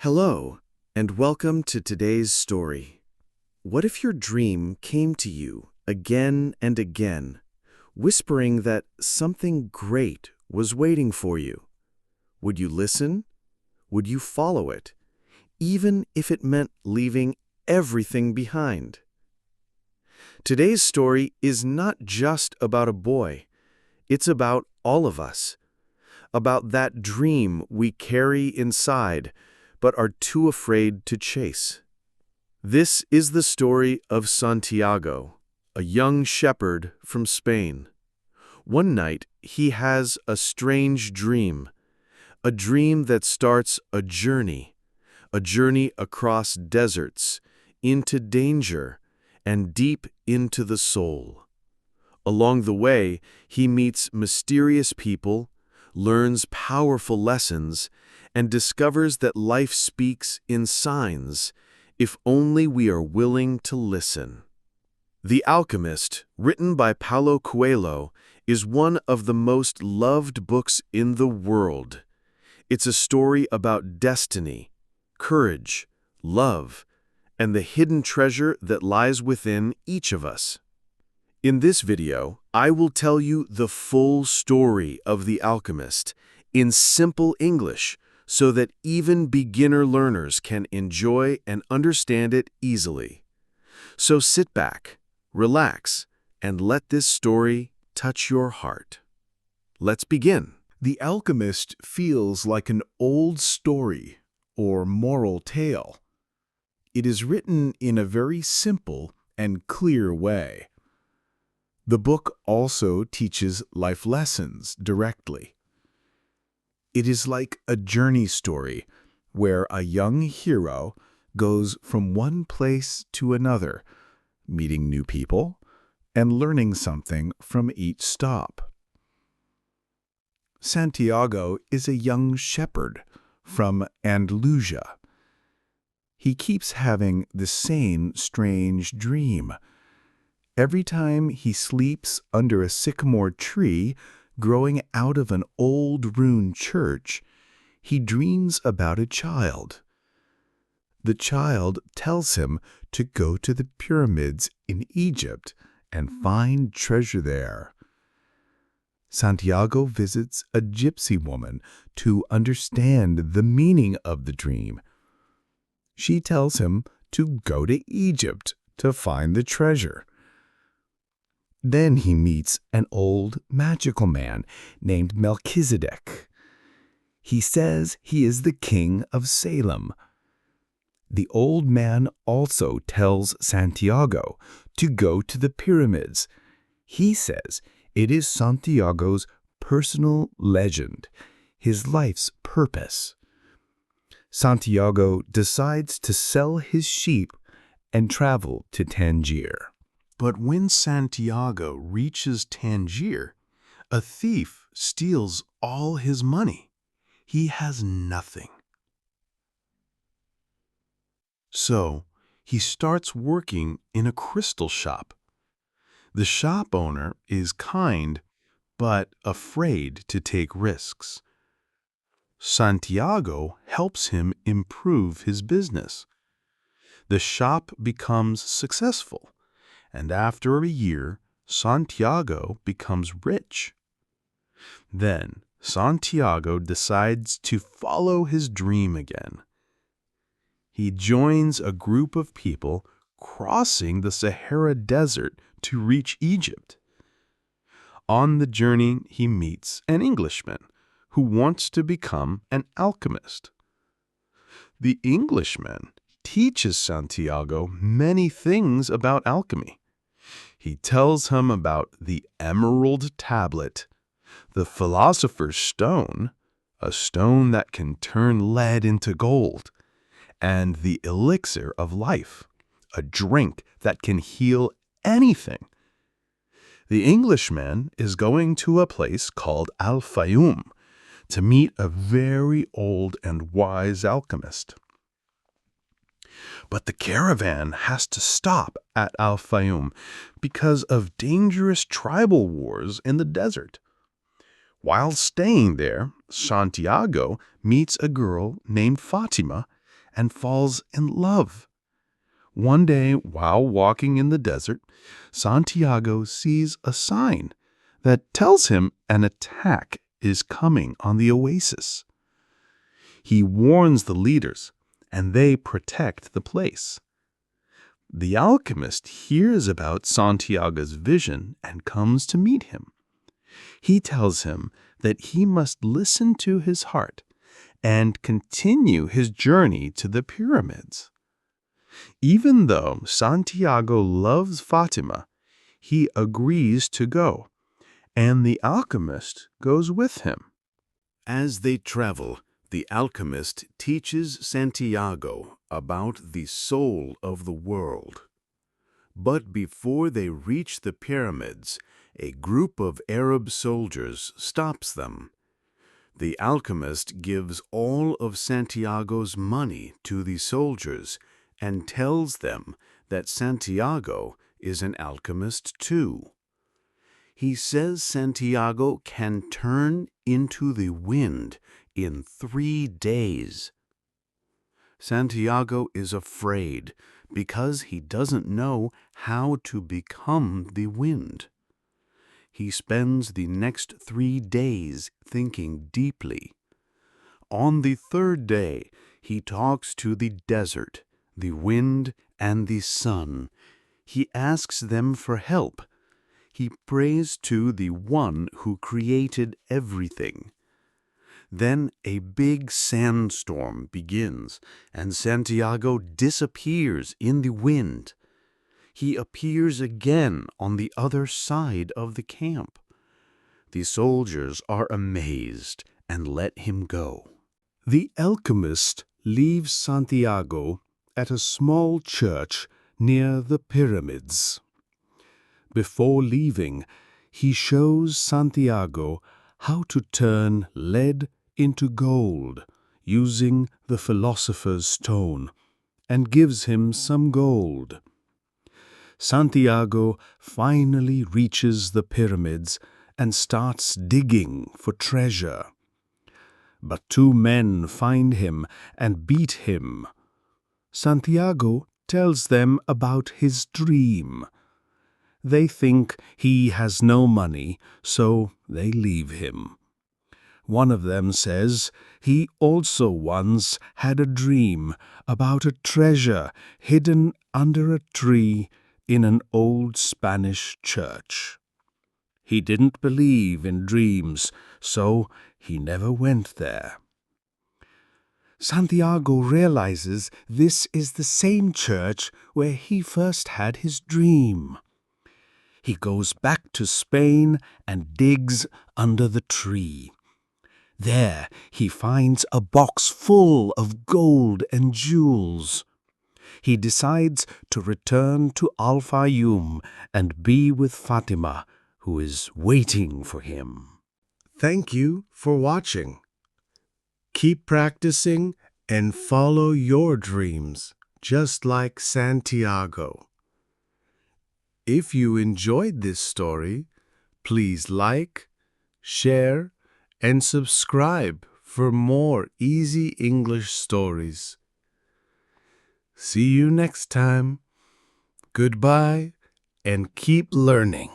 Hello, and welcome to today's story. What if your dream came to you again and again, whispering that something great was waiting for you? Would you listen? Would you follow it, even if it meant leaving everything behind? Today's story is not just about a boy. It's about all of us, about that dream we carry inside but are too afraid to chase. This is the story of Santiago, a young shepherd from Spain. One night, he has a strange dream, a dream that starts a journey across deserts, into danger, and deep into the soul. Along the way, he meets mysterious people, learns powerful lessons, and discovers that life speaks in signs, if only we are willing to listen. The Alchemist, written by Paulo Coelho, is one of the most loved books in the world. It's a story about destiny, courage, love, and the hidden treasure that lies within each of us. In this video, I will tell you the full story of The Alchemist in simple English so that even beginner learners can enjoy and understand it easily. So sit back, relax, and let this story touch your heart. Let's begin. The Alchemist feels like an old story or moral tale. It is written in a very simple and clear way. The book also teaches life lessons directly. It is like a journey story where a young hero goes from one place to another, meeting new people and learning something from each stop. Santiago is a young shepherd from Andalusia. He keeps having the same strange dream. Every time he sleeps under a sycamore tree growing out of an old ruined church, he dreams about a child. The child tells him to go to the pyramids in Egypt and find treasure there. Santiago visits a gypsy woman to understand the meaning of the dream. She tells him to go to Egypt to find the treasure. Then he meets an old magical man named Melchizedek. He says he is the king of Salem. The old man also tells Santiago to go to the pyramids. He says it is Santiago's personal legend, his life's purpose. Santiago decides to sell his sheep and travel to Tangier. But when Santiago reaches Tangier, a thief steals all his money. He has nothing. So he starts working in a crystal shop. The shop owner is kind, but afraid to take risks. Santiago helps him improve his business. The shop becomes successful, and after a year, Santiago becomes rich. Then Santiago decides to follow his dream again. He joins a group of people crossing the Sahara Desert to reach Egypt. On the journey, he meets an Englishman who wants to become an alchemist. The Englishman teaches Santiago many things about alchemy. He tells him about the emerald tablet, the philosopher's stone, a stone that can turn lead into gold, and the elixir of life, a drink that can heal anything. The Englishman is going to a place called Al-Fayoum to meet a very old and wise alchemist. But the caravan has to stop at Al-Fayoum because of dangerous tribal wars in the desert. While staying there, Santiago meets a girl named Fatima and falls in love. One day, while walking in the desert, Santiago sees a sign that tells him an attack is coming on the oasis. He warns the leaders, and they protect the place. The alchemist hears about Santiago's vision and comes to meet him. He tells him that he must listen to his heart and continue his journey to the pyramids. Even though Santiago loves Fatima, he agrees to go, and the alchemist goes with him. As they travel, the alchemist teaches Santiago about the soul of the world. But before they reach the pyramids, a group of Arab soldiers stops them. The alchemist gives all of Santiago's money to the soldiers and tells them that Santiago is an alchemist too. He says Santiago can turn into the wind in 3 days. Santiago is afraid because he doesn't know how to become the wind. He spends the next 3 days thinking deeply. On the 3rd day, he talks to the desert, the wind, and the sun. He asks them for help. He prays to the one who created everything. Then a big sandstorm begins, and Santiago disappears in the wind. He appears again on the other side of the camp. The soldiers are amazed and let him go. The alchemist leaves Santiago at a small church near the pyramids. Before leaving, he shows Santiago how to turn lead into gold using the philosopher's stone, and gives him some gold. Santiago finally reaches the pyramids and starts digging for treasure. But 2 men find him and beat him. Santiago tells them about his dream. They think he has no money, so they leave him. One of them says he also once had a dream about a treasure hidden under a tree in an old Spanish church. He didn't believe in dreams, so he never went there. Santiago realizes this is the same church where he first had his dream. He goes back to Spain and digs under the tree. There he finds a box full of gold and jewels. He decides to return to Al Fayoum and be with Fatima, who is waiting for him. Thank you for watching. Keep practicing and follow your dreams, just like Santiago. If you enjoyed this story, please like, share, and subscribe for more easy English stories. See you next time. Goodbye and keep learning.